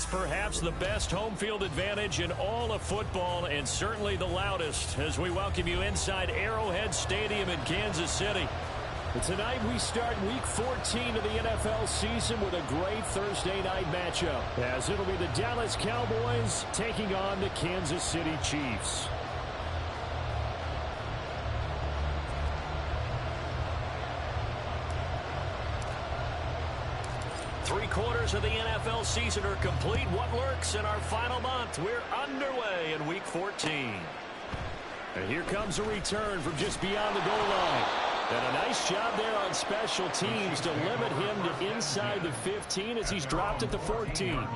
is perhaps the best home field advantage in all of football, and certainly the loudest, as we welcome you inside Arrowhead Stadium in Kansas City. And tonight we start Week 14 of the NFL season with a great Thursday night matchup, as it'll be the Dallas Cowboys taking on the Kansas City Chiefs. Three-quarters of the NFL season are complete. What lurks in our final month? We're underway in Week 14. And here comes a return from just beyond the goal line. And a nice job there on special teams to limit him to inside the 15 as he's dropped at the 14.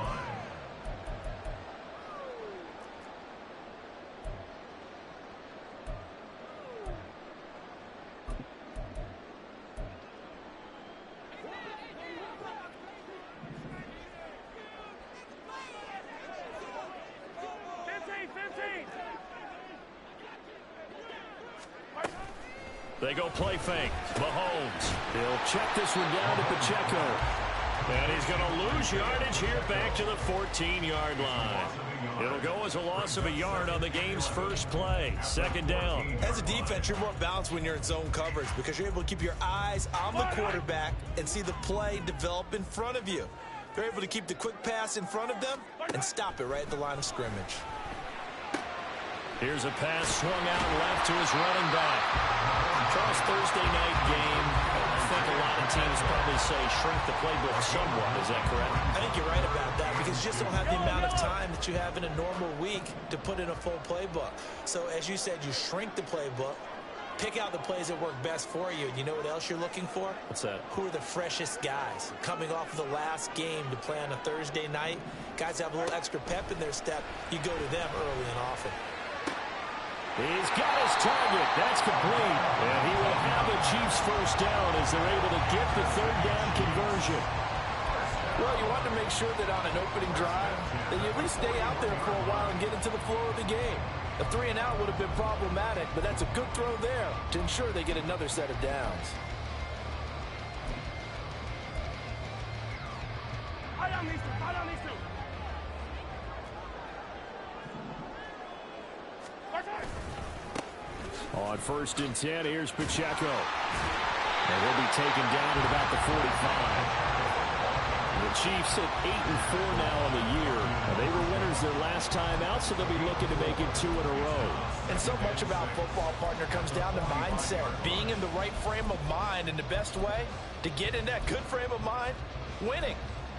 They go play fake. Mahomes. He'll check this one down to Pacheco. And he's going to lose yardage here back to the 14-yard line. It'll go as a loss of a yard on the game's first play. Second down. As a defense, you're more balanced when you're in zone coverage because you're able to keep your eyes on the quarterback and see the play develop in front of you. They're able to keep the quick pass in front of them and stop it right at the line of scrimmage. Here's a pass swung out left to his running back. Charles, Thursday night game, I think a lot of teams probably say shrink the playbook somewhat. Is that correct? I think you're right about that because you just don't have the amount of time that you have in a normal week to put in a full playbook. So, as you said, you shrink the playbook, pick out the plays that work best for you. And you know what else you're looking for? What's that? Who are the freshest guys coming off of the last game to play on a Thursday night? Guys have a little extra pep in their step. You go to them early and often. He's got his target. That's complete. And he will have the Chiefs first down as they're able to get the third down conversion. Well, you want to make sure that on an opening drive, that you at least stay out there for a while and get into the flow of the game. A 3-and-out would have been problematic, but that's a good throw there to ensure they get another set of downs. On 1st and 10, here's Pacheco. And he'll be taken down at about the 45. The Chiefs at 8-4 now on the year. They were winners their last time out, so they'll be looking to make it 2 in a row. And so much about football, partner, comes down to mindset. Being in the right frame of mind, and the best way to get in that good frame of mind, winning.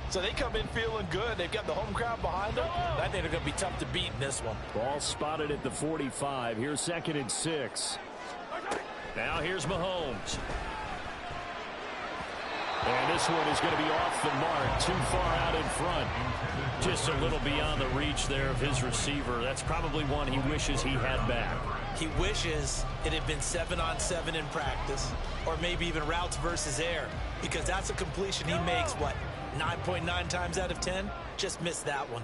So they come in feeling good. They've got the home crowd behind them. I think they're going to be tough to beat in this one. Ball spotted at the 45. Here's 2nd and 6. Now here's Mahomes. And this one is going to be off the mark, too far out in front. Just a little beyond the reach there of his receiver. That's probably one he wishes he had back. He wishes it had been 7-on-7 in practice, or maybe even routes versus air, because that's a completion he makes, 9.9 times out of 10? Just missed that one.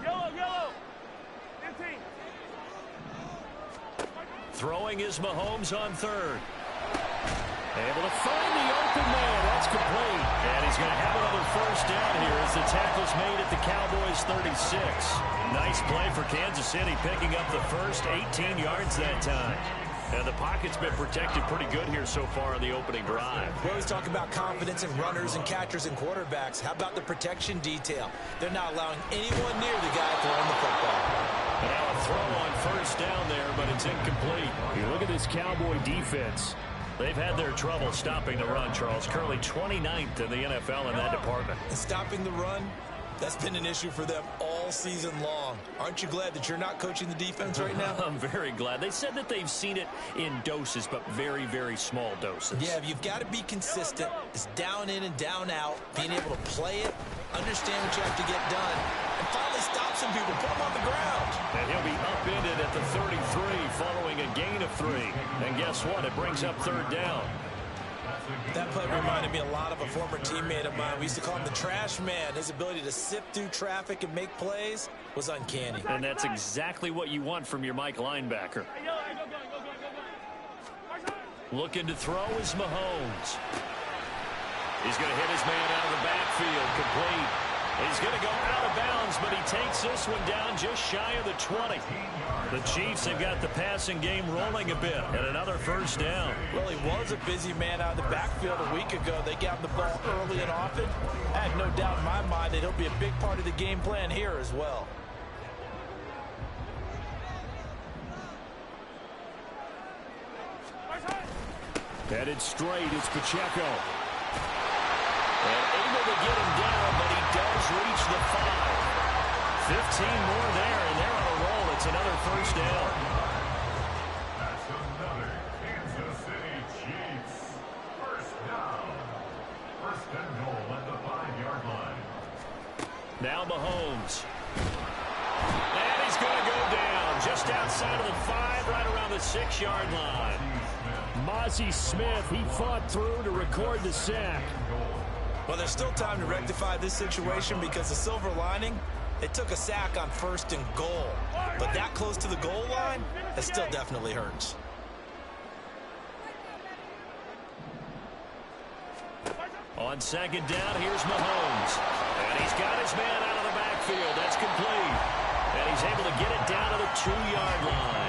Yellow. 15. Throwing is Mahomes on 3rd. Able to find the open man. That's complete. And he's going to have another first down here as the tackle's made at the Cowboys' 36. Nice play for Kansas City, picking up the first 18 yards that time. And the pocket's been protected pretty good here so far on the opening drive. We always talk about confidence in runners and catchers and quarterbacks. How about the protection detail? They're not allowing anyone near the guy throwing the football. And now a throw on first down there, but it's incomplete. You look at this Cowboy defense. They've had their trouble stopping the run, Charles. Currently 29th in the NFL in that department. And stopping the run, that's been an issue for them all season long. Aren't you glad that you're not coaching the defense right now? I'm very glad. They said that they've seen it in doses, but very, very small doses. Yeah, you've got to be consistent. It's down in and down out, being able to play it, understand what you have to get done, and finally stop some people, put them on the ground. And he'll be upended at the 33 following a gain of 3. And guess what? It brings up 3rd down. That play reminded me a lot of a former teammate of mine. We used to call him the trash man. His ability to sift through traffic and make plays was uncanny. And that's exactly what you want from your Mike linebacker. Looking to throw is Mahomes. He's going to hit his man out of the backfield. Complete. He's going to go out of bounds, but he takes this one down just shy of the 20. The Chiefs have got the passing game rolling a bit, and another first down. Well, he was a busy man out of the backfield a week ago. They got him the ball early and often. I have no doubt in my mind that he'll be a big part of the game plan here as well. Headed straight is Pacheco. And able to get him down, but he does reach the 5. 15 more there, and they're on a roll. It's another first down. That's another Kansas City Chiefs first down. First and goal at the 5-yard line. Now Mahomes. And he's going to go down just outside of the 5, right around the 6-yard line. Mozzie Smith, he fought through to record the sack. Well, there's still time to rectify this situation because the silver lining, they took a sack on 1st and goal. But that close to the goal line, that still definitely hurts. On 2nd down, here's Mahomes. And he's got his man out of the backfield. That's complete. And he's able to get it down to the 2-yard line.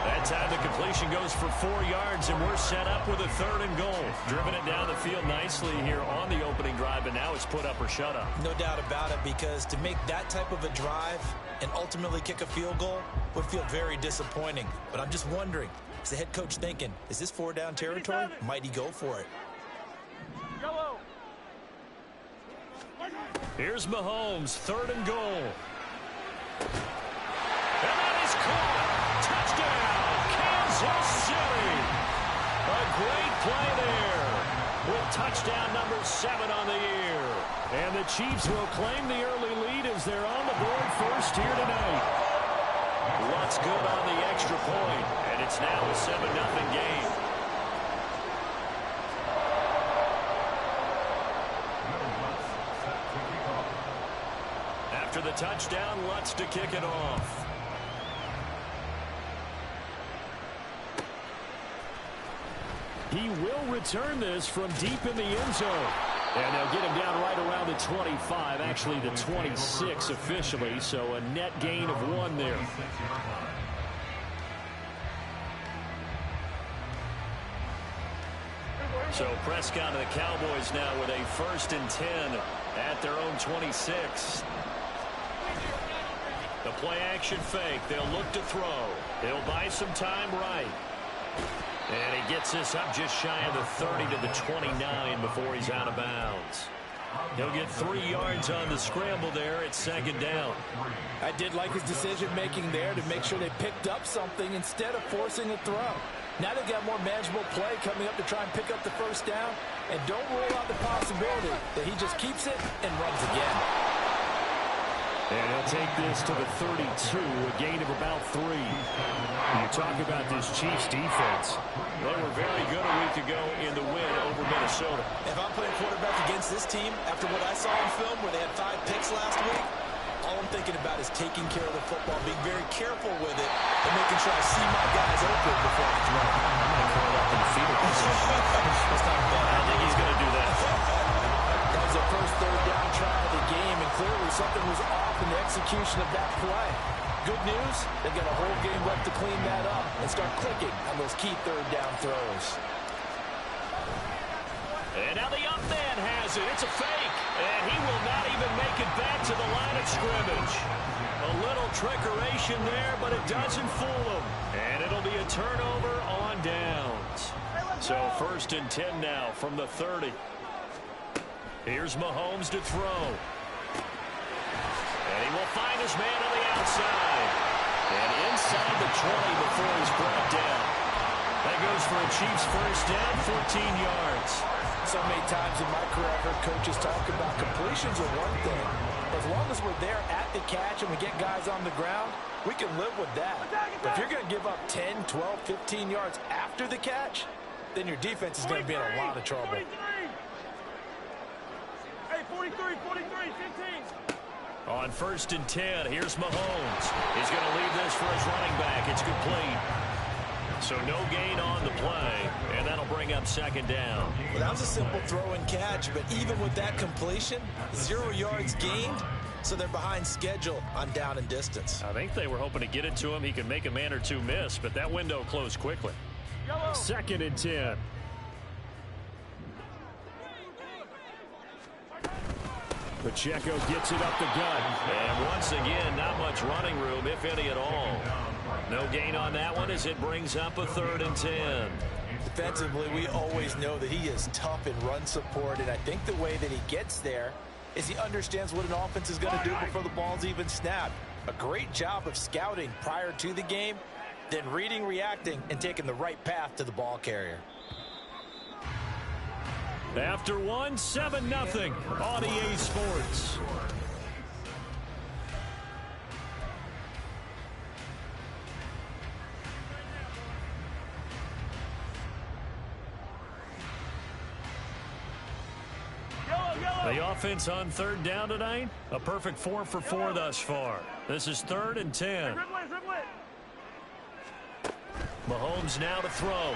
That time the completion goes for 4 yards, and we're set up with a 3rd and goal. Driven it down the field nicely here on the opening drive, and now it's put up or shut up. No doubt about it, because to make that type of a drive and ultimately kick a field goal would feel very disappointing. But I'm just wondering, is the head coach thinking, is this 4-down territory? Might he go for it? Yellow. Here's Mahomes, 3rd and goal. And that is caught. Touchdown, Kansas City. A great play there with touchdown number 7 on the year. And the Chiefs will claim the early lead as they're on the board first here tonight. What's good on the extra point, and it's now a 7-0 game. After the touchdown, Lutz to kick it off. He will return this from deep in the end zone. And they'll get him down right around the 25, actually the 26 officially, so a net gain of 1 there. So Prescott and the Cowboys now with a 1st and 10 at their own 26. The play action fake. They'll look to throw. They'll buy some time right. And he gets this up just shy of the 30 to the 29 before he's out of bounds. He'll get 3 yards on the scramble there at 2nd down. I did like his decision-making there to make sure they picked up something instead of forcing a throw. Now they've got more manageable play coming up to try and pick up the 1st down. And don't rule out the possibility that he just keeps it and runs again. And he'll take this to the 32, a gain of about 3. You talk about this Chiefs defense. They were very good a week ago in the win over Minnesota. If I'm playing quarterback against this team, after what I saw in film where they had 5 picks last week, all I'm thinking about is taking care of the football, being very careful with it, and making sure I see my guys open before I throw. I'm going to curl up in the fetal position. That's not bad. I think he's going to do that. That was the first 3rd down try of the game, and clearly something was off in the execution of that play. Good news, they've got a whole game left to clean that up and start clicking on those key 3rd down throws. And now the up man has it. It's a fake. And he will not even make it back to the line of scrimmage. A little trickeration there, but it doesn't fool him. And it'll be a turnover on downs. So 1st and 10 now from the 30. Here's Mahomes to throw. And he will find his man on the outside. And inside the 20 before he's brought down. That goes for a Chiefs 1st down, 14 yards. So many times in my career, I've heard coaches talk about completions are one thing. But as long as we're there at the catch and we get guys on the ground, we can live with that. But if you're going to give up 10, 12, 15 yards after the catch, then your defense is going to be in a lot of trouble. 43. Hey, 43, 43, 15. On 1st and 10, here's Mahomes. He's going to leave this for his running back. It's complete. So no gain on the play, and that'll bring up second down. Well, that was a simple throw and catch, but even with that completion, 0 yards gained, so they're behind schedule on down and distance. I think they were hoping to get it to him. He could make a man or two miss, but that window closed quickly. Yellow. 2nd and 10. Pacheco gets it up the gut. And once again, not much running room, if any at all. No gain on that one as it brings up a 3rd and 10. Defensively, we always know that he is tough in run support, and I think the way that he gets there is he understands what an offense is going to do before the ball's even snapped. A great job of scouting prior to the game, then reading, reacting, and taking the right path to the ball carrier. After 1, 7-0 on EA Sports. The offense on 3rd down tonight, a perfect 4 for 4 thus far. This is 3rd and 10. Mahomes now to throw.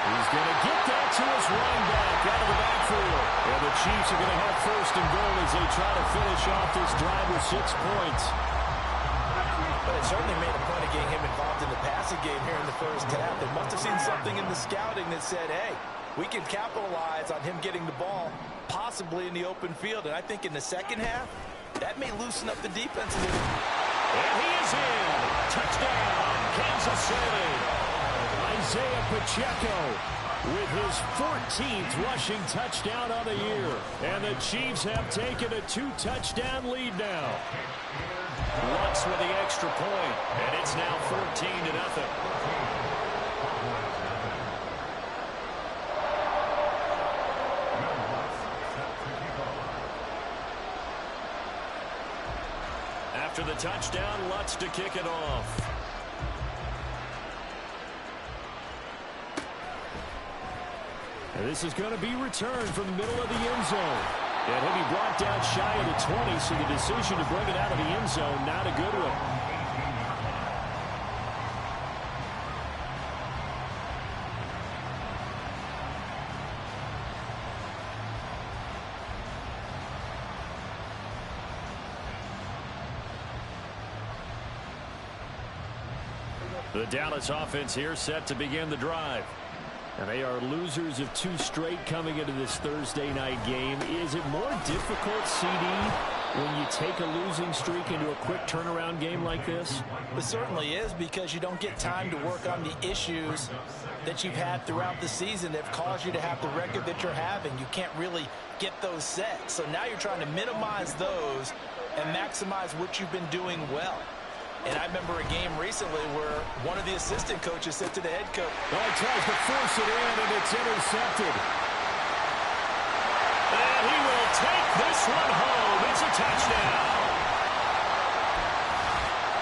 He's going to get that to his running back out of the backfield. And the Chiefs are going to have 1st and goal as they try to finish off this drive with 6 points. But it certainly made a point of getting him involved in the passing game here in the 1st half. They must have seen something in the scouting that said, hey, we can capitalize on him getting the ball possibly in the open field. And I think in the 2nd half, that may loosen up the defense a little. And he is in. Touchdown, Kansas City. Isaiah Pacheco with his 14th rushing touchdown on the year. And the Chiefs have taken a 2-touchdown lead now. Lutz with the extra point, and it's now 14-0. After the touchdown, Lutz to kick it off. And this is going to be returned from the middle of the end zone. And he'll be brought down shy of the 20, so the decision to bring it out of the end zone, not a good one. The Dallas offense here set to begin the drive. And they are losers of 2 straight coming into this Thursday night game. Is it more difficult, CD, when you take a losing streak into a quick turnaround game like this? It certainly is, because you don't get time to work on the issues that you've had throughout the season that have caused you to have the record that you're having. You can't really get those set. So now you're trying to minimize those and maximize what you've been doing well. And I remember a game recently where one of the assistant coaches said to the head coach, well, he tries to force it in, and it's intercepted. And he will take this one home. It's a touchdown.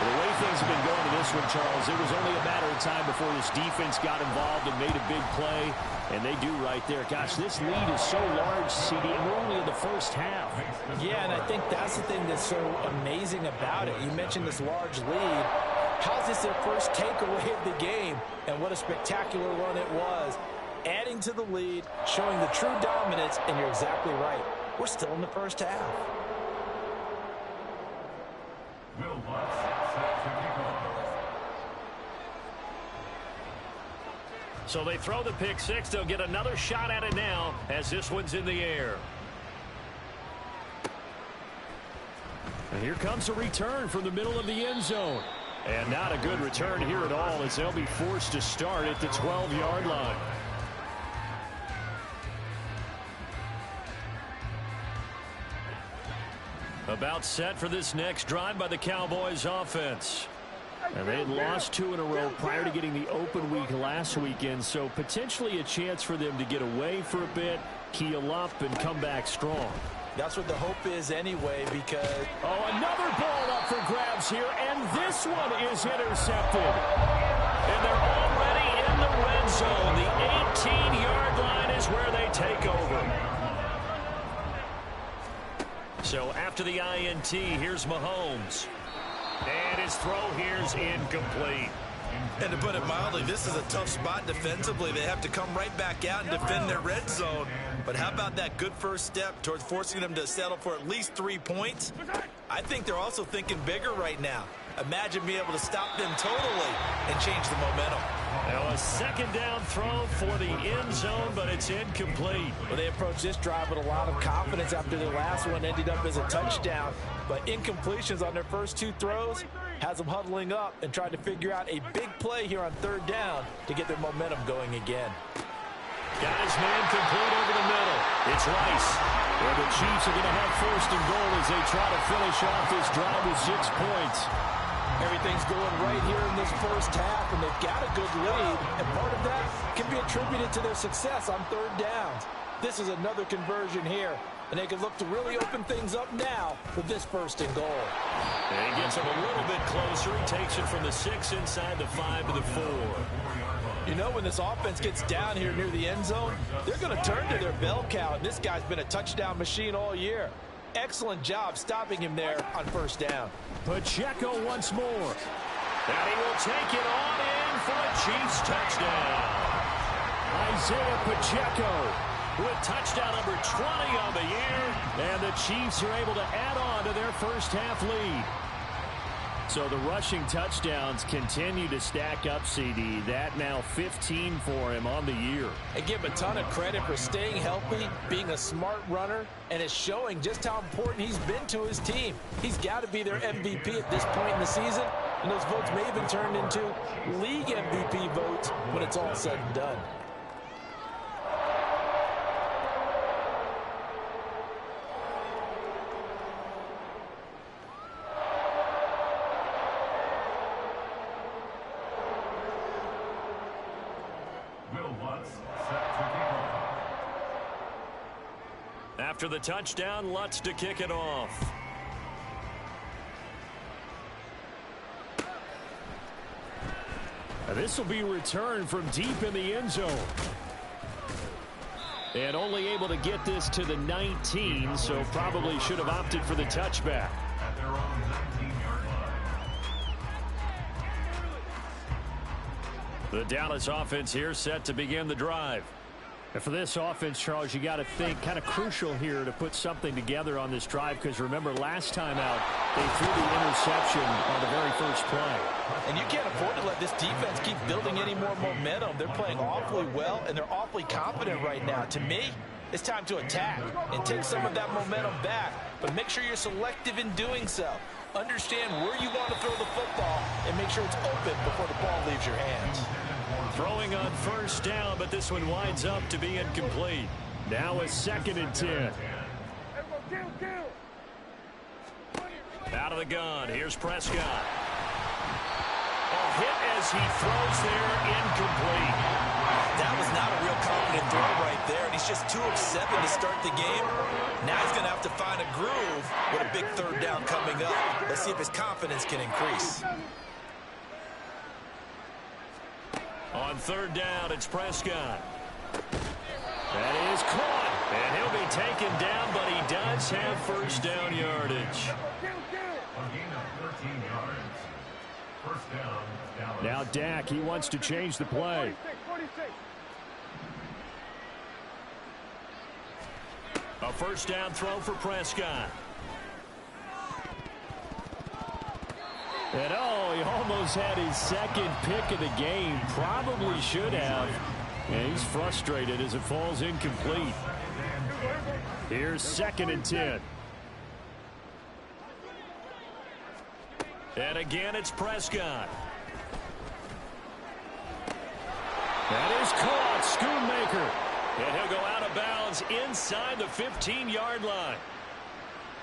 Well, the way things have been going to this one, Charles, it was only a matter of time before this defense got involved and made a big play. And they do right there. Gosh, this lead is so large, CD, and we're only in the 1st half. Yeah, and I think that's the thing that's so amazing about it. You mentioned this large lead. How's this their first takeaway of the game? And what a spectacular run it was. Adding to the lead, showing the true dominance, and you're exactly right. We're still in the 1st half. So they throw the pick 6. They'll get another shot at it now as this one's in the air. And here comes a return from the middle of the end zone. And not a good return here at all, as they'll be forced to start at the 12-yard line. About set for this next drive by the Cowboys offense. And they had lost 2 in a row prior to getting the open week last weekend, so potentially a chance for them to get away for a bit, keel up, and come back strong. That's what the hope is anyway, because... Oh, another ball up for grabs here, and this one is intercepted. And they're already in the red zone. The 18-yard line is where they take over. So after the INT, here's Mahomes. And his throw here's incomplete. And to put it mildly, this is a tough spot defensively. They have to come right back out and defend their red zone. But how about that good first step towards forcing them to settle for at least 3 points? I think they're also thinking bigger right now. Imagine being able to stop them totally and change the momentum. Now a second down throw for the end zone, but it's incomplete. Well, they approached this drive with a lot of confidence after their last one ended up as a touchdown. But incompletions on their first 2 throws has them huddling up and trying to figure out a big play here on third down to get their momentum going again. Got his man complete over the middle. It's Rice. And the Chiefs are going to have first and goal as they try to finish off this drive with 6 points. Everything's going right here in this first half, and they've got a good lead, and part of that can be attributed to their success on third downs. This is another conversion here, and they can look to really open things up now with this first and goal. And he gets him a little bit closer. He takes it from the 6 inside the 5 to the 4. You know, when this offense gets down here near the end zone, they're going to turn to their bell cow, and this guy's been a touchdown machine all year. Excellent job stopping him there on first down. Pacheco once more. And he will take it on in for a Chiefs touchdown. Isaiah Pacheco with touchdown number 20 on the year. And the Chiefs are able to add on to their first half lead. So the rushing touchdowns continue to stack up, CD. That now 15 for him on the year. I give him a ton of credit for staying healthy, being a smart runner, and it's showing just how important he's been to his team. He's got to be their MVP at this point in the season, and those votes may even turn into league MVP votes when it's all said and done. After the touchdown, Lutz to kick it off. This will be returned from deep in the end zone. And only able to get this to the 19, so probably should have opted for the touchback. At their own 19-yard line. The Dallas offense here set to begin the drive. And for this offense, Charles, you got to think kind of crucial here to put something together on this drive, because remember last time out they threw the interception on the very first play. And you can't afford to let this defense keep building any more momentum. They're playing awfully well, and they're awfully confident right now. To me, it's time to attack and take some of that momentum back, but make sure you're selective in doing so. Understand where you want to throw the football and make sure it's open before the ball leaves your hands. Throwing on first down, but this one winds up to be incomplete. Now a 2nd and 10. Out of the gun. Here's Prescott. A hit as he throws there, incomplete. That was not a real confident throw right there, and he's just 2 of 7 to start the game. Now he's going to have to find a groove with a big third down coming up. Let's see if his confidence can increase. On third down, it's Prescott. That is caught, and he'll be taken down, but he does have first down yardage. A gain of 13 yards. First down, Dallas. Now Dak, he wants to change the play. 46. A first down throw for Prescott. And oh, he almost had his 2nd pick of the game. Probably should have. And he's frustrated as it falls incomplete. Here's 2nd and 10. And again, it's Prescott. That is caught. Schoonmaker. And he'll go out of bounds inside the 15-yard line.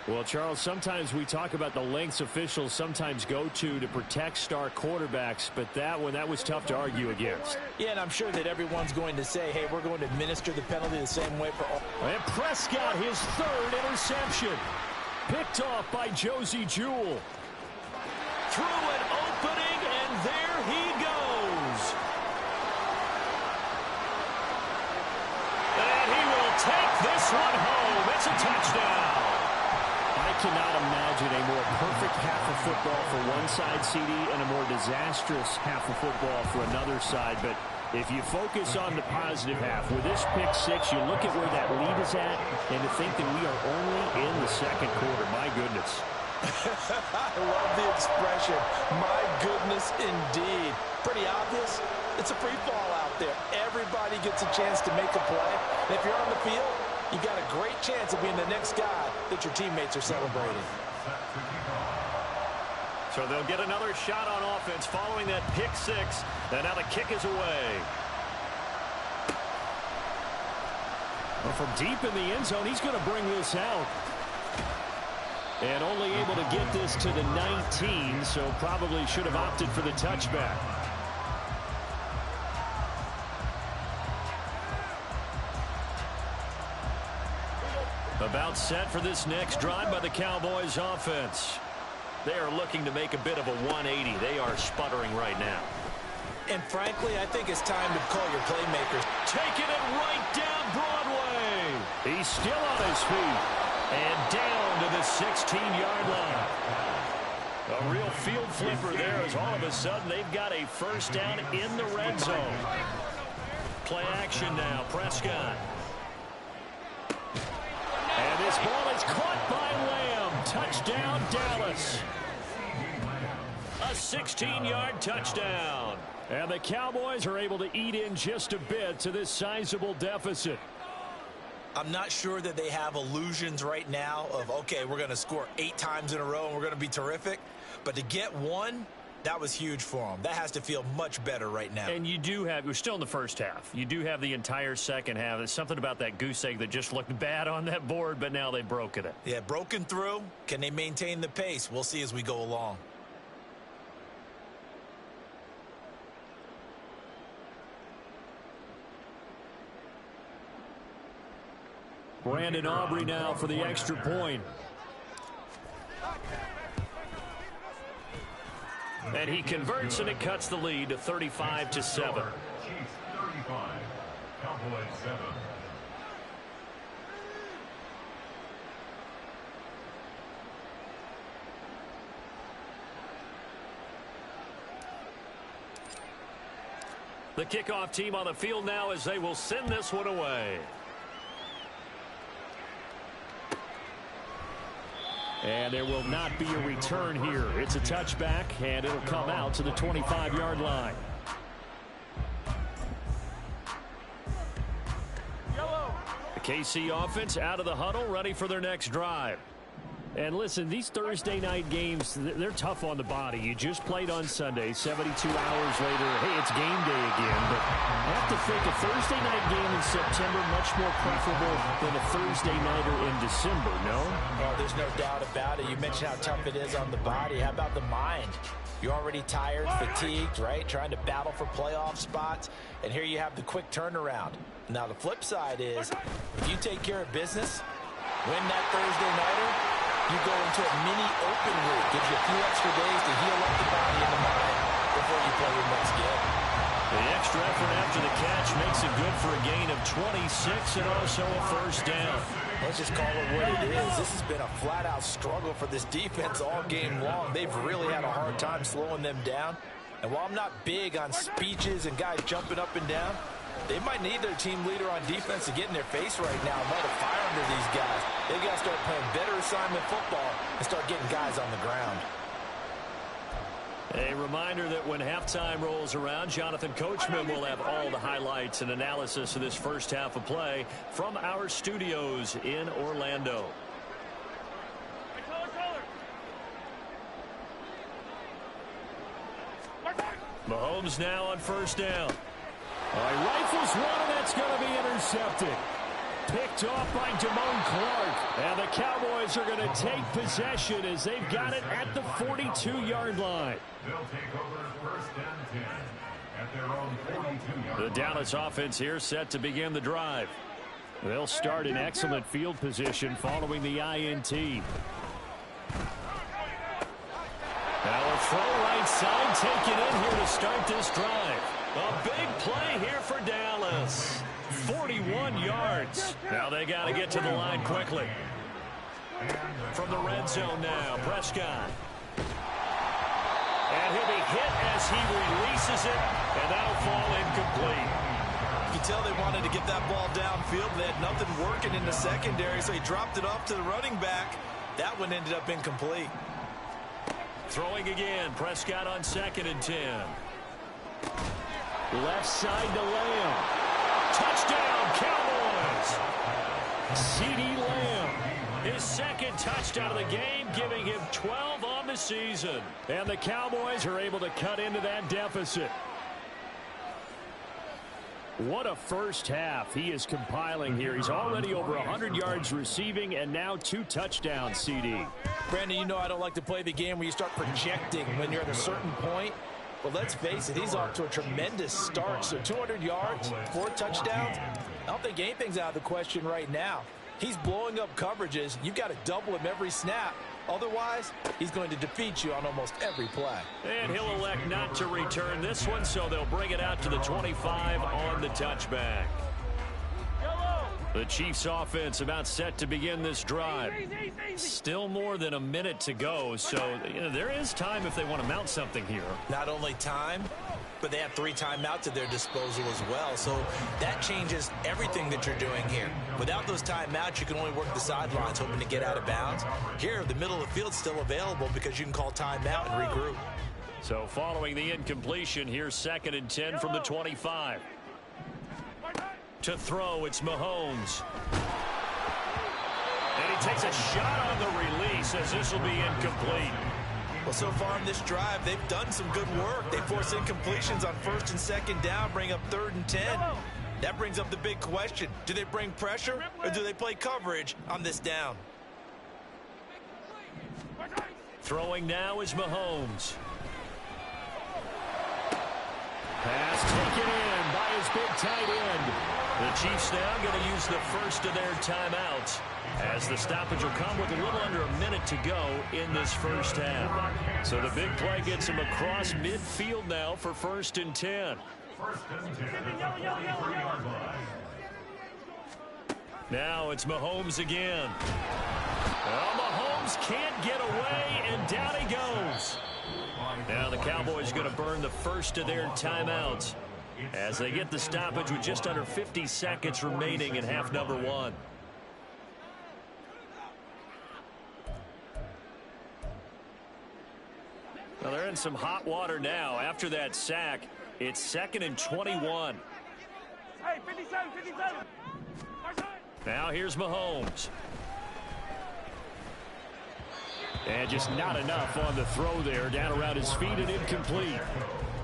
Well, Charles, sometimes we talk about the lengths officials sometimes go to protect star quarterbacks, but that was tough to argue against. Yeah, and I'm sure that everyone's going to say, hey, we're going to administer the penalty the same way for all. And Prescott, his 3rd interception. Picked off by Josie Jewell. Through an opening, and there he goes. And he will take this one home. It's a touchdown. I cannot imagine a more perfect half of football for one side, CD, and a more disastrous half of football for another side. But if you focus on the positive half, with this pick six, you look at where that lead is at, and to think that we are only in the second quarter. My goodness. I love the expression. My goodness, indeed. Pretty obvious. It's a free fall out there. Everybody gets a chance to make a play. And if you're on the field, you got a great chance of being the next guy that your teammates are celebrating. So they'll get another shot on offense following that pick six. And now the kick is away. Well, from deep in the end zone, he's going to bring this out. And only able to get this to the 19, so probably should have opted for the touchback. About set for this next drive by the Cowboys offense. They are looking to make a bit of a 180. They are sputtering right now. And frankly, I think it's time to call your playmakers. Taking it right down Broadway. He's still on his feet. And down to the 16-yard line. A real field flipper there as all of a sudden they've got a first down in the red zone. Play action now, Prescott. And this ball is caught by Lamb. Touchdown, Dallas. A 16-yard touchdown. And the Cowboys are able to eat in just a bit to this sizable deficit. I'm not sure that they have illusions right now of, okay, we're going to score 8 times in a row and we're going to be terrific. But to get one, that was huge for them. That has to feel much better right now. And you do have, we're still in the first half. You do have the entire second half. There's something about that goose egg that just looked bad on that board, but now they've broken it. Yeah, broken through. Can they maintain the pace? We'll see as we go along. Brandon Aubrey now for the extra point. And he converts, and it cuts the lead to 35-7. Chiefs 35, Cowboys 7. The kickoff team on the field now as they will send this one away. And there will not be a return here. It's a touchback, and it'll come out to the 25-yard line. The KC offense out of the huddle, ready for their next drive. And listen, these Thursday night games, they're tough on the body. You just played on Sunday, 72 hours later, hey, it's game day again. But I have to think a Thursday night game in September much more preferable than a Thursday nighter in December, no? Oh, there's no doubt about it. You mentioned how tough it is on the body. How about the mind? You're already tired, fatigued, right? Trying to battle for playoff spots. And here you have the quick turnaround. Now, the flip side is, if you take care of business, win that Thursday nighter, you go into a mini open week. Gives you a few extra days to heal up the body and the mind before you play your next game. The extra effort after the catch makes it good for a gain of 26 and also a first down. Let's just call it what it is. This has been a flat-out struggle for this defense all game long. They've really had a hard time slowing them down. And while I'm not big on speeches and guys jumping up and down, they might need their team leader on defense to get in their face right now and light a fire under these guys. They got to start playing better assignment football and start getting guys on the ground. A reminder that when halftime rolls around, Jonathan Coachman will have all the highlights and analysis of this first half of play from our studios in Orlando. Mahomes now on first down. All right, rifles one, and that's going to be intercepted. Picked off by Damone Clark. And the Cowboys are going to take possession as they've got it at the 42-yard line. They'll take over first and 10 at their own 42-yard line. The Dallas offense here set to begin the drive. They'll start in excellent field position following the INT. Now a throw right side taken in here to start this drive. A big play here for Dallas. 41 yards. Now they got to get to the line quickly. from the red zone now. Prescott. And he'll be hit as he releases it, and that'll fall incomplete. You can tell they wanted to get that ball downfield. They had nothing working in the secondary, so he dropped it off to the running back. That one ended up incomplete. Throwing again. Prescott on 2nd and 10. Left side to Lamb. Touchdown, Cowboys. CeeDee Lamb. His 2nd touchdown of the game, giving him 12 on the season. And the Cowboys are able to cut into that deficit. What a first half he is compiling here. He's already over 100 yards receiving and now 2 touchdowns, CD. Brandon, you know I don't like to play the game where you start projecting when you're at a certain point. But let's face it, he's off to a tremendous start. So 200 yards, 4 touchdowns. I don't think anything's out of the question right now. He's blowing up coverages. You've got to double him every snap. Otherwise, he's going to defeat you on almost every play. And he'll elect not to return this one, so they'll bring it out to the 25 on the touchback. The Chiefs offense about set to begin this drive. Still more than a minute to go, so there is time if they want to mount something here. Not only time, but they have 3 timeouts at their disposal as well. So that changes everything that you're doing here. Without those timeouts, you can only work the sidelines hoping to get out of bounds. Here, the middle of the field's still available because you can call timeout and regroup. So following the incompletion, here's 2nd and 10 from the 25. To throw, it's Mahomes. And he takes a shot on the release as this will be incomplete. Well, so far in this drive, they've done some good work. They force incompletions on 1st and 2nd down, bring up 3rd and 10. That brings up the big question. Do they bring pressure or do they play coverage on this down? Throwing now is Mahomes. Pass taken in by his big tight end. The Chiefs now going to use the first of their timeouts as the stoppage will come with a little under a minute to go in this first half. So the big play gets him across midfield now for 1st and 10. Now it's Mahomes again. Well, Mahomes can't get away, and down he goes. Now the Cowboys going to burn the first of their timeouts as they get the stoppage with just under 50 seconds remaining in half number 1. Well, they're in some hot water now. After that sack, it's 2nd and 21. Hey, 57, 57. Now here's Mahomes. And just not enough on the throw there. Down around his feet and incomplete.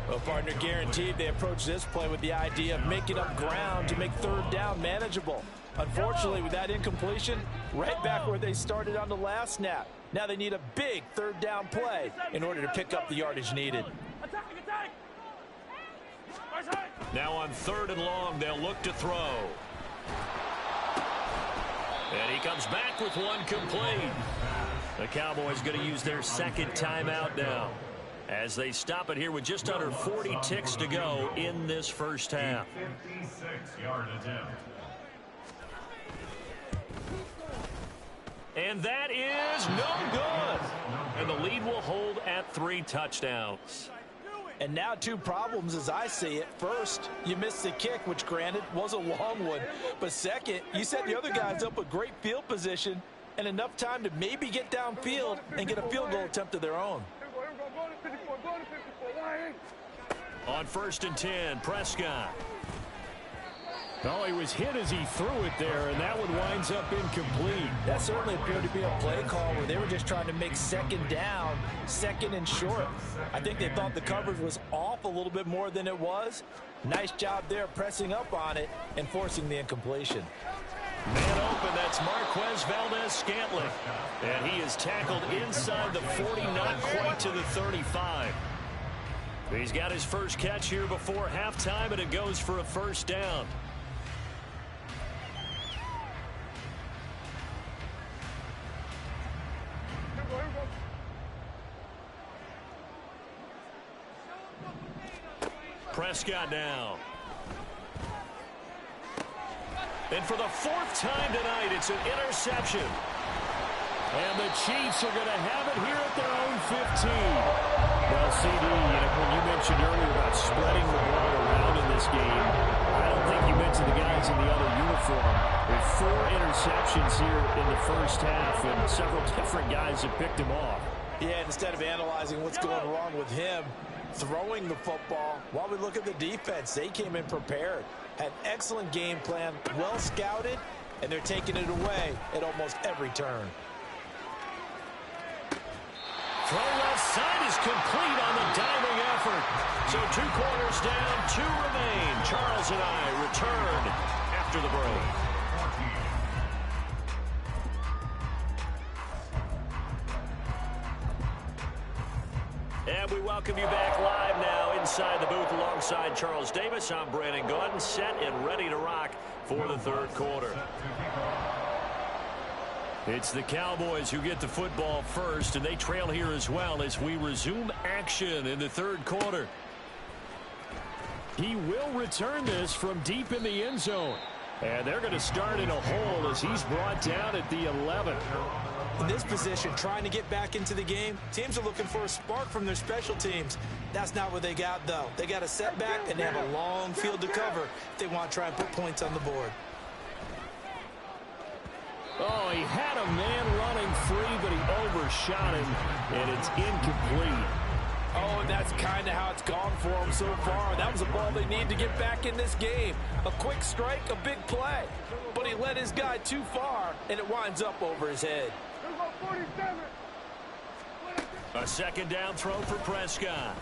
Well, partner, guaranteed they approach this play with the idea of making up ground to make 3rd down manageable. Unfortunately, with that incompletion, right back where they started on the last snap. Now they need a big 3rd down play in order to pick up the yardage needed. Attack, attack. Now on 3rd and long, they'll look to throw. And he comes back with one complete. The Cowboys going to use their 2nd timeout now as they stop it here with just under 40 ticks to go in this first half. 56-yard attempt. And that is no good. And the lead will hold at 3 touchdowns. And now 2 problems as I see it. First, you missed the kick, which granted was a long one. But second, you set the other guys up with great field position and enough time to maybe get downfield and get a field goal attempt of their own. On 1st and 10, Prescott. Oh, he was hit as he threw it there, and that one winds up incomplete. That certainly appeared to be a play call where they were just trying to make 2nd down, 2nd and short. I think they thought the coverage was off a little bit more than it was. Nice job there pressing up on it and forcing the incompletion. Man open, that's Marquez Valdez-Scantling. And he is tackled inside the 40, not quite to the 35. He's got his first catch here before halftime, and it goes for a 1st down. Prescott now. And for the 4th time tonight, it's an interception. And the Chiefs are going to have it here at their own 15. Well, CD, when you mentioned earlier about spreading the ball around in this game, I don't think you mentioned the guys in the other uniform. With 4 interceptions here in the first half, and several different guys have picked him off. Yeah, instead of analyzing what's going wrong with him, throwing the football, while we look at the defense, they came in prepared. Had an excellent game plan, well scouted, and they're taking it away at almost every turn. Throw left side is complete on the diving effort. So 2 quarters down, 2 remain. Charles and I return after the break. And we welcome you back live now inside the booth alongside Charles Davis. I'm Brandon Gaudin, set and ready to rock for the third quarter. It's the Cowboys who get the football first, and they trail here as well as we resume action in the third quarter. He will return this from deep in the end zone. And they're going to start in a hole as he's brought down at the 11. In this position, trying to get back into the game, teams are looking for a spark from their special teams. That's not what they got, though. They got a setback, and they have a long field to cover if they want to try and put points on the board. Oh, he had a man running free, but he overshot him, and it's incomplete. Oh, and that's kind of how it's gone for them so far. That was a ball they need to get back in this game. A quick strike, a big play. But he led his guy too far, and it winds up over his head. A second down throw for Prescott.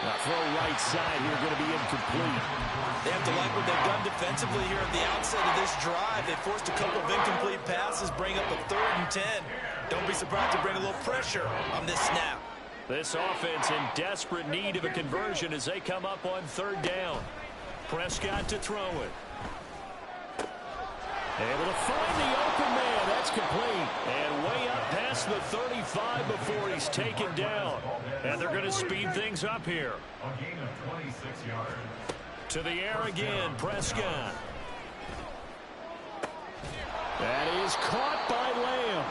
Now throw right side here going to be incomplete. They have to like what they've done defensively here at the outset of this drive. They forced a couple of incomplete passes, bring up a 3rd and 10. Don't be surprised to bring a little pressure on this snap. This offense in desperate need of a conversion as they come up on 3rd down. Prescott to throw it. Able to find the open man. That's complete. And way up past the 35 before he's taken down. And they're going to speed things up here. A gain of 26 yards. To the air again, Prescott. That is caught by Lamb.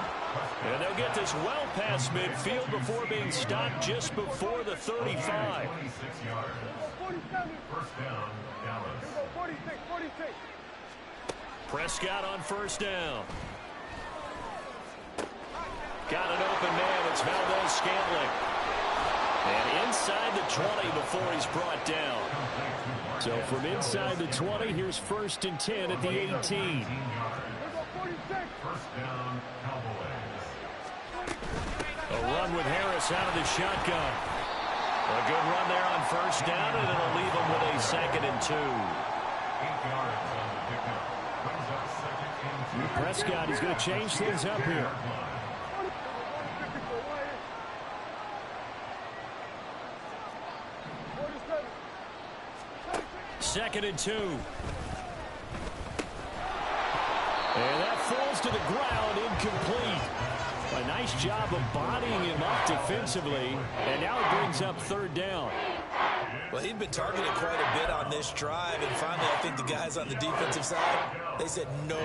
And they'll get this well past midfield before being stopped just before the 35. 26 yards. First down, Dallas. Prescott on first down. Got an open man. It's Valdez-Scantling. And inside the 20 before he's brought down. So from inside the 20, here's 1st and 10 at the 18. First down, Cowboys. A run with Harris out of the shotgun. A good run there on first down, and it'll leave him with a 2nd and 2. 8 yards on the pickup. Brings up 2nd and 2. Prescott is going to change things up here. Second and 2. And that falls to the ground, incomplete. A nice job of bodying him up defensively, and now it brings up 3rd down. Well, he'd been targeted quite a bit on this drive, and finally I think the guys on the defensive side, they said no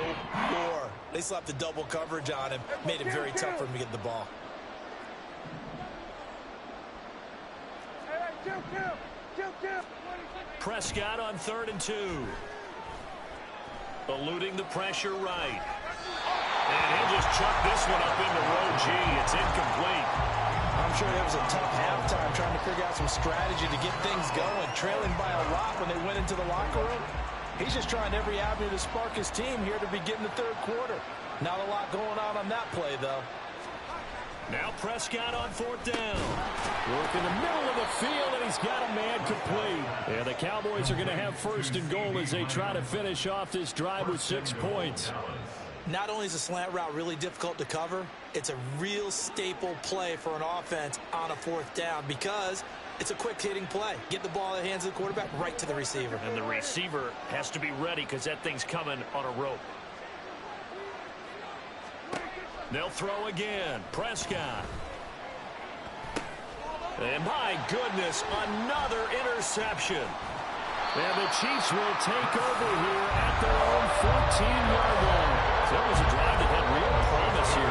more. They slapped the double coverage on him, made it very tough for him to get the ball. Prescott on 3rd and 2. Eluding the pressure right. And he'll just chuck this one up into row G. It's incomplete. I'm sure that was a tough halftime trying to figure out some strategy to get things going. Trailing by a lot when they went into the locker room. He's just trying every avenue to spark his team here to begin the third quarter. Not a lot going on that play, though. Now Prescott on 4th down. Work in the middle of the field, and he's got a man complete. Yeah, the Cowboys are going to have 1st and goal as they try to finish off this drive with 6 points. Not only is a slant route really difficult to cover, it's a real staple play for an offense on a 4th down because it's a quick-hitting play. Get the ball in the hands of the quarterback right to the receiver. And the receiver has to be ready because that thing's coming on a rope. They'll throw again. Prescott. And my goodness, another interception. And the Chiefs will take over here at their own 14-yard line. So that was a drive that had real promise here.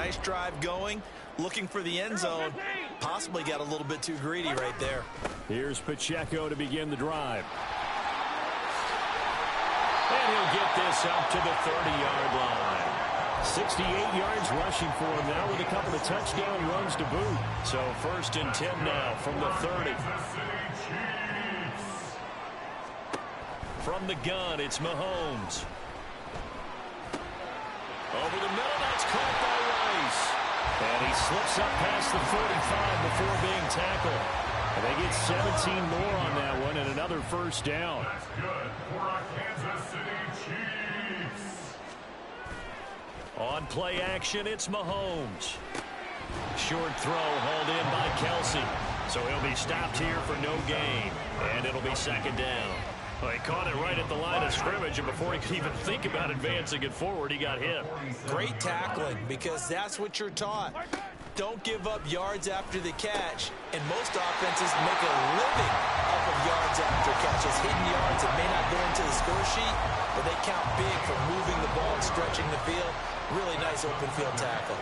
nice drive going, looking for the end zone. Possibly got a little bit too greedy right there. Here's Pacheco to begin the drive. And he'll get this up to the 30-yard line. 68 yards rushing for him now with a couple of touchdown runs to boot. So 1st and 10 now from the 30. From the gun, it's Mahomes. Over the middle, that's caught by Rice. And he slips up past the 45 before being tackled. And they get 17 more on that one and another 1st down. That's good for a Kansas City Chiefs. On play action, it's Mahomes. Short throw hauled in by Kelsey. So he'll be stopped here for no gain. And it'll be 2nd down. Well, he caught it right at the line of scrimmage, and before he could even think about advancing it forward, he got hit. Great tackling, because that's what you're taught. Don't give up yards after the catch, and most offenses make a living off of yards after catches. Hidden yards that may not go into the score sheet, but they count big for moving the ball and stretching the field. Really nice open field tackle.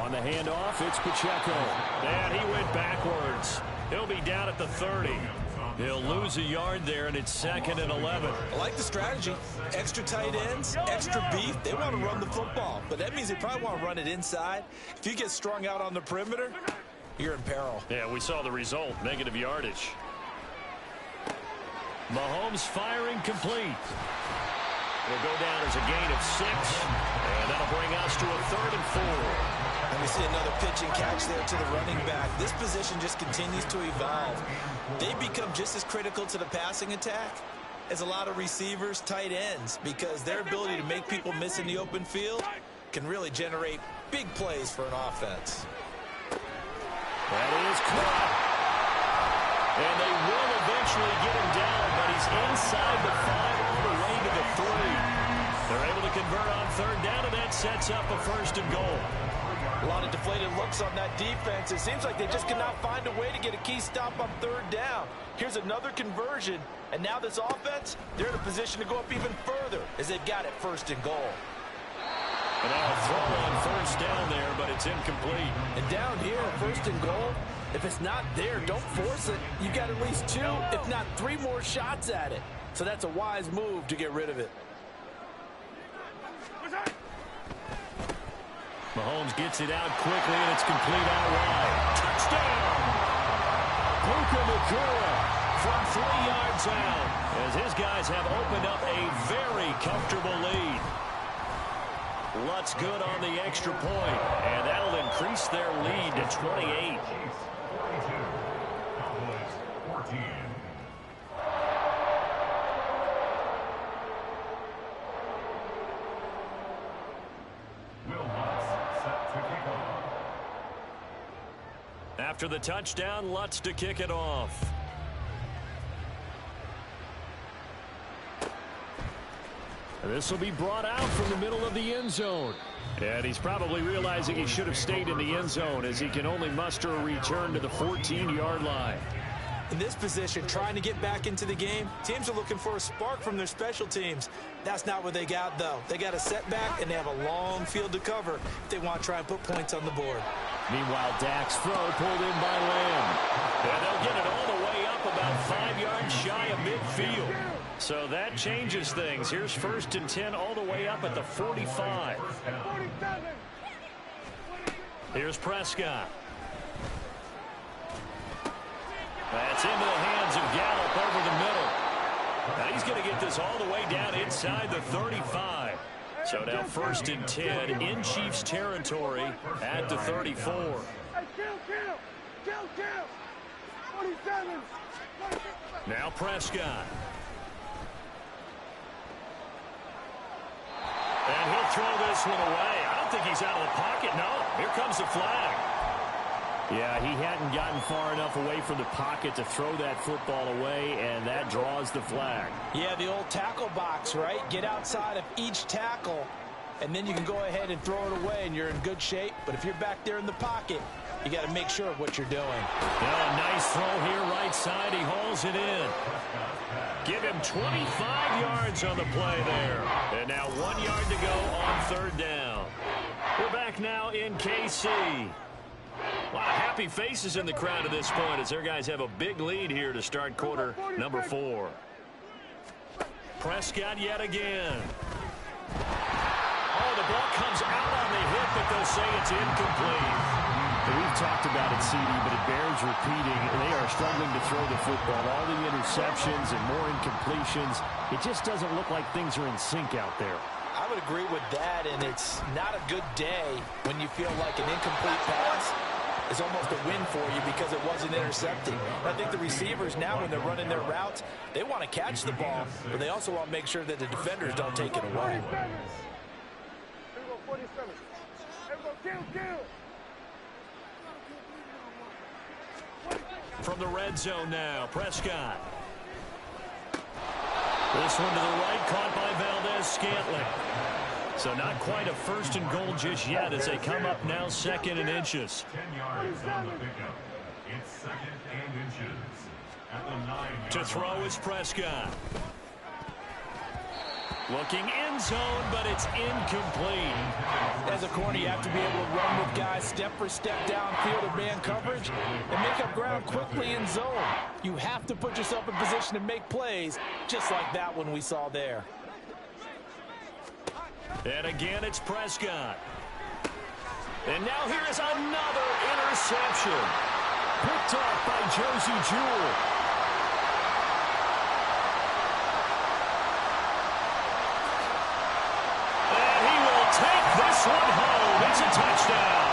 On the handoff, it's Pacheco. And he went backwards. He'll be down at the 30. He'll lose a yard there, and it's 2nd and 11. I like the strategy. Extra tight ends, extra beef. They want to run the football, but that means they probably want to run it inside. If you get strung out on the perimeter, you're in peril. Yeah, we saw the result, negative yardage. Mahomes firing complete. Will go down as a gain of 6, and that'll bring us to a 3rd and 4. And we see another pitch and catch there to the running back. This position just continues to evolve. They become just as critical to the passing attack as a lot of receivers, tight ends, because their ability to make people miss in the open field can really generate big plays for an offense. That is caught. And they will eventually get him down, but he's inside the 5 all the way to the 3. They're able to convert on 3rd down, and that sets up a 1st and goal. A lot of deflated looks on that defense. It seems like they just cannot find a way to get a key stop on 3rd down. Here's another conversion, and now this offense, they're in a position to go up even further as they've got it 1st and goal. And now a throw on 1st down there, but it's incomplete. And down here, 1st and goal, if it's not there, don't force it. You've got at least 2, if not 3 more shots at it. So that's a wise move to get rid of it. Mahomes gets it out quickly, and it's complete out wide. Touchdown! Puka Nacua from 3 yards out, as his guys have opened up a very comfortable lead. Lutz good on the extra point, and that'll increase their lead to 28. 42, Cowboys 14. After the touchdown, Lutz to kick it off. This will be brought out from the middle of the end zone. And he's probably realizing he should have stayed in the end zone, as he can only muster a return to the 14-yard line. In this position, trying to get back into the game, teams are looking for a spark from their special teams. That's not what they got, though. They got a setback, and they have a long field to cover if they want to try and put points on the board. Meanwhile, Dak's throw pulled in by Lamb. And they'll get it all the way up about 5 yards shy of midfield. So that changes things. Here's 1st and 10 all the way up at the 45. Here's Prescott. That's into the hands of Gallup over the middle. Now he's going to get this all the way down inside the 35. So now 1st and 10 in Chiefs territory at the 34. Hey, kill! 47! Now Prescott. And he'll throw this one away. I don't think he's out of the pocket. No, here comes the flag. Yeah, he hadn't gotten far enough away from the pocket to throw that football away, and that draws the flag. Yeah, the old tackle box, right? Get outside of each tackle and then you can go ahead and throw it away, and you're in good shape. But if you're back there in the pocket, you got to make sure of what you're doing. Yeah, nice throw here, right side. He hauls it in. Give him 25 yards on the play there. And now 1 yard to go on third down. We're back now in KC. A lot of happy faces in the crowd at this point as their guys have a big lead here to start quarter number 4. Prescott yet again. Oh, the ball comes out on the hit, but they'll say it's incomplete. We've talked about it, CD, but it bears repeating. They are struggling to throw the football. All the interceptions and more incompletions. It just doesn't look like things are in sync out there. I would agree with that, and it's not a good day when you feel like an incomplete pass is almost a win for you because it wasn't intercepted. I think the receivers now, when they're running their routes, they want to catch the ball, but they also want to make sure that the defenders don't take it away. Here we go, 47. Here we go, kill. From the red zone now, Prescott. This one to the right, caught by Valdez-Scantling. So not quite a first and goal just yet as they come up now second and inches. 10 yards on the pickup. It's second and inches. At the 9-yard To throw is Prescott. Looking end zone, but it's incomplete. As a corner, you have to be able to run with guys step for step downfield of man coverage and make up ground quickly in zone. You have to put yourself in position to make plays, just like that one we saw there. And again, it's Prescott. And now here is another interception. Picked off by Josie Jewell. This one home. It's a touchdown.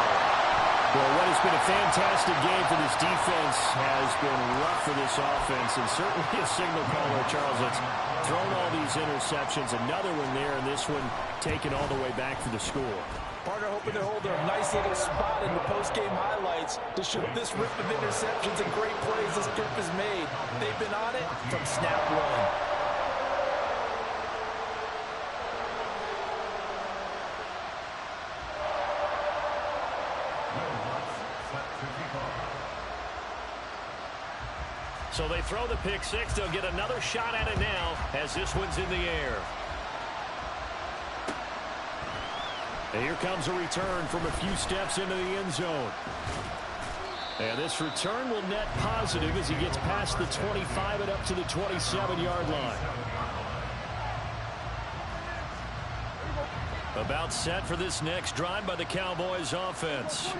Well, what has been a fantastic game for this defense has been rough for this offense, and certainly a signal caller, Charles, that's thrown all these interceptions. Another one there, and this one taken all the way back for the score. Partner hoping to hold a nice little spot in the post-game highlights to show this rip of interceptions and great plays this group has made. They've been on it from snap one. So they throw the pick six. They'll get another shot at it now as this one's in the air. And here comes a return from a few steps into the end zone. And this return will net positive as he gets past the 25 and up to the 27-yard line. About set for this next drive by the Cowboys offense.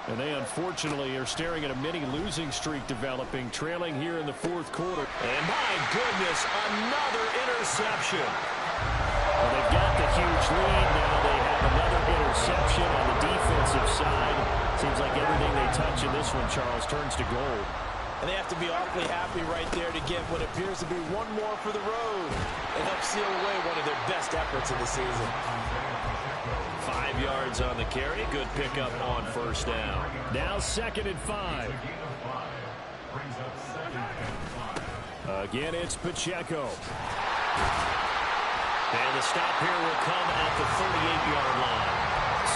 And they unfortunately are staring at a mini losing streak developing, trailing here in the fourth quarter. And my goodness, another interception. Well, they've got the huge lead. Now they have another interception on the defensive side. Seems like everything they touch in this one, Charles, turns to gold. And they have to be awfully happy right there to get what appears to be one more for the road and help seal away one of their best efforts of the season. 5 yards on the carry. Good pickup on first down. Now 2nd and 5. Again, it's Pacheco. And the stop here will come at the 38-yard line.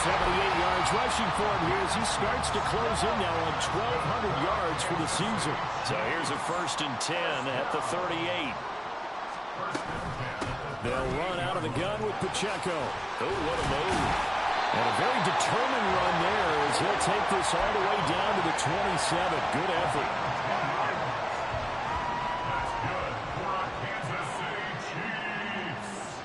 78 yards rushing for him here as he starts to close in now on 1,200 yards for the season. So here's a 1st and 10 at the 38. They'll run out of the gun with Pacheco. Oh, what a move. And a very determined run there as he'll take this all the way down to the 27. Good effort. That's good for our Kansas City Chiefs.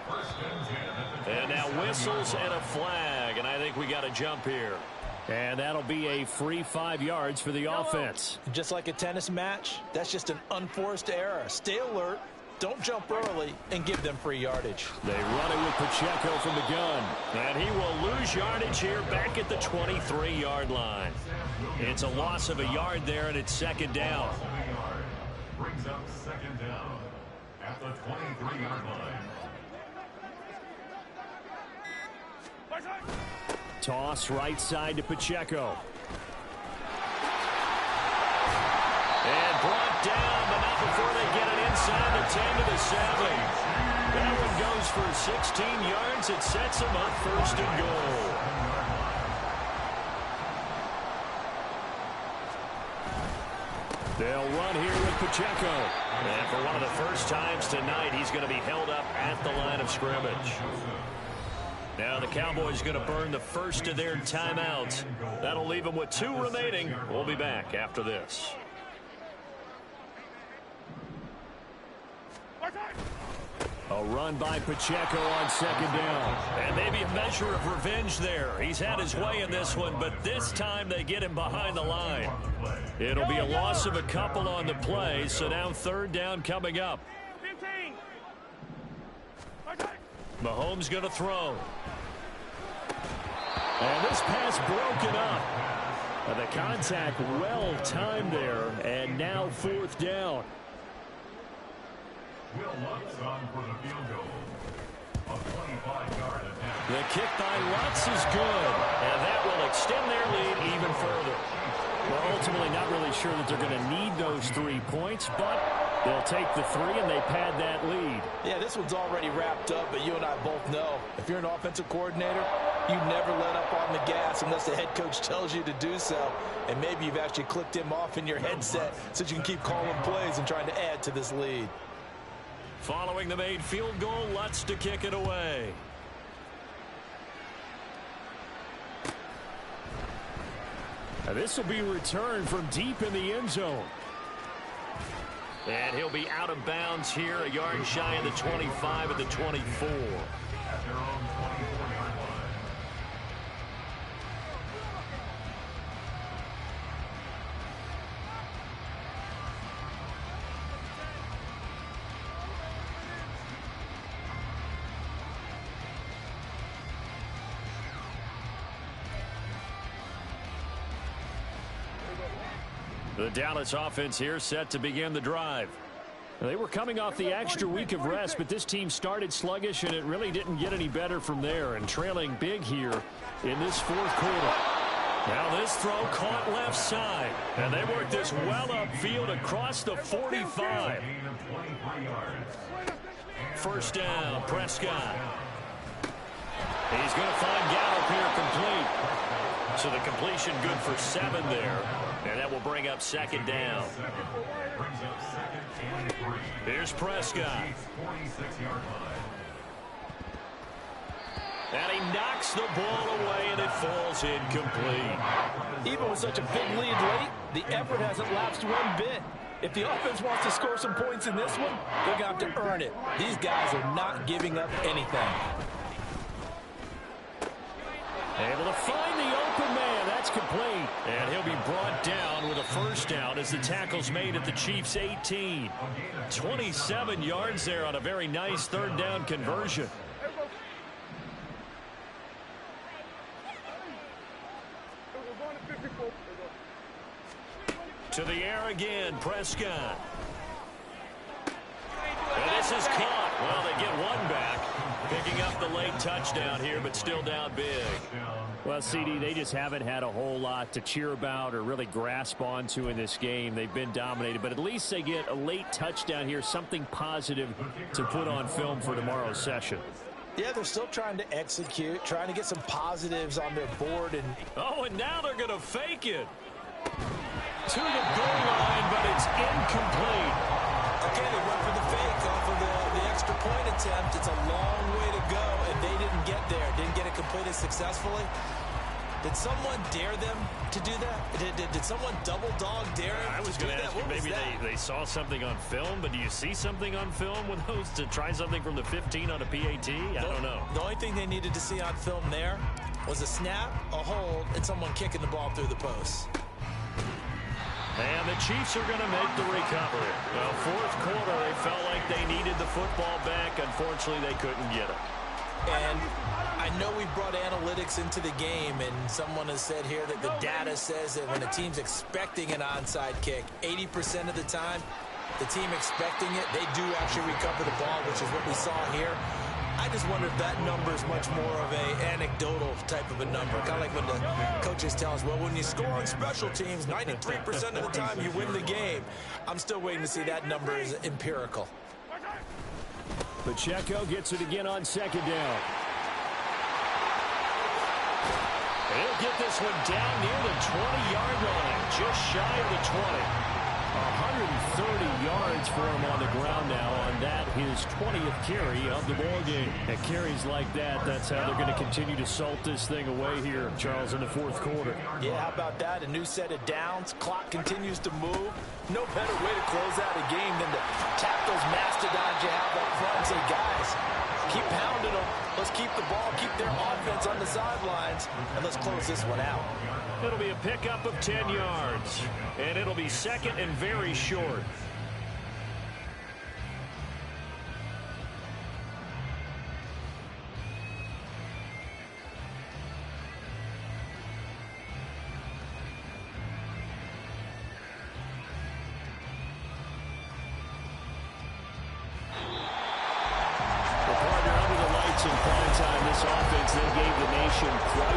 1st and 10 at the And now whistles and a flag, and I think we got a jump here. And that'll be a free 5 yards for the offense. Just like a tennis match, that's just an unforced error. Stay alert, don't jump early, and give them free yardage. They run it with Pacheco from the gun. And he will lose yardage here back at the 23-yard line. It's a loss of a yard there, and it's 2nd down. brings up 2nd down at the 23-yard line. Toss right side to Pacheco. And brought down, but not before they get it inside the 10 to the 7. That one goes for 16 yards. It sets him up first and goal. They'll run here with Pacheco. And for one of the first times tonight, he's going to be held up at the line of scrimmage. Now the Cowboys going to burn the first of their timeouts. That'll leave them with 2 remaining. We'll be back after this. A run by Pacheco on second down. And maybe a measure of revenge there. He's had his way in this one, but this time they get him behind the line. It'll be a loss of a couple on the play, so now third down coming up. Mahomes going to throw. And this pass broken up. The contact well timed there, and now fourth down. Will Lutz on for the field goal. A 25-yard attempt. The kick by Lutz is good, and that will extend their lead even further. Well, ultimately not really sure that they're going to need those 3 points, but they'll take the 3 and they pad that lead. Yeah, this one's already wrapped up, but you and I both know if you're an offensive coordinator, you never let up on the gas unless the head coach tells you to do so. And maybe you've actually clicked him off in your headset so you can keep calling plays and trying to add to this lead. Following the made field goal, Lutz to kick it away. Now this will be returned from deep in the end zone. And he'll be out of bounds here, a yard shy of the 25 at the 24. At their own 24-yard line. The Dallas offense here set to begin the drive. They were coming off the extra week of rest, but this team started sluggish, and it really didn't get any better from there, and trailing big here in this fourth quarter. Now this throw caught left side, and they work this well upfield across the 45. First down, Prescott. He's going to find Gallup here complete. So the completion good for 7 there. And that will bring up second down. Here's Prescott. And he knocks the ball away, and it falls incomplete. Even with such a big lead late, the effort hasn't lapsed one bit. If the offense wants to score some points in this one, they're going to have to earn it. These guys are not giving up anything. Able to find the open man. That's complete. And he'll be brought down with a first down as the tackle's made at the Chiefs' 18. 27 yards there on a very nice third down conversion. To the air again, Prescott. And this is caught. Well, they get one back. Picking up the late touchdown here, but still down big. Well, CD, they just haven't had a whole lot to cheer about or really grasp onto in this game. They've been dominated, but at least they get a late touchdown here, something positive to put on film for tomorrow's session. Yeah, they're still trying to execute, trying to get some positives on their board. And now they're going to fake it. To the goal line, but it's incomplete. Okay, they went for the fake off of the extra point attempt. It's a long way to go, and they didn't get there. Didn't get it completed successfully. Did someone dare them to do that? Did someone double dog dare them? I was going to ask you, maybe they saw something on film, but do you see something on film with those to try something from the 15 on a PAT? I don't know. The only thing they needed to see on film there was a snap, a hold, and someone kicking the ball through the post. And the Chiefs are going to make the recovery. Well, fourth quarter, they felt like they needed the football back. Unfortunately, they couldn't get it. And I know we brought analytics into the game, and someone has said here that the data says that when a team's expecting an onside kick, 80% of the time, the team expecting it, they do actually recover the ball, which is what we saw here. I just wonder if that number is much more of an anecdotal type of a number. Kind of like when the coaches tell us, well, when you score on special teams, 93% of the time you win the game. I'm still waiting to see that number is empirical. Pacheco gets it again on second down. He'll get this one down near the 20-yard line, just shy of the 20. 130 yards for him on the ground now on that, his 20th carry of the ball game. And carries like that, that's how they're going to continue to salt this thing away here, Charles, in the fourth quarter. Yeah, how about that? A new set of downs. Clock continues to move. No better way to close out a game than to tap those mastodons you have up front and say, guys, keep pounding them. Let's keep the ball, keep their offense on the sidelines, and let's close this one out. It'll be a pickup of 10 yards, and it'll be second and very short. The partner under the lights in prime time, this offense, they gave the nation quite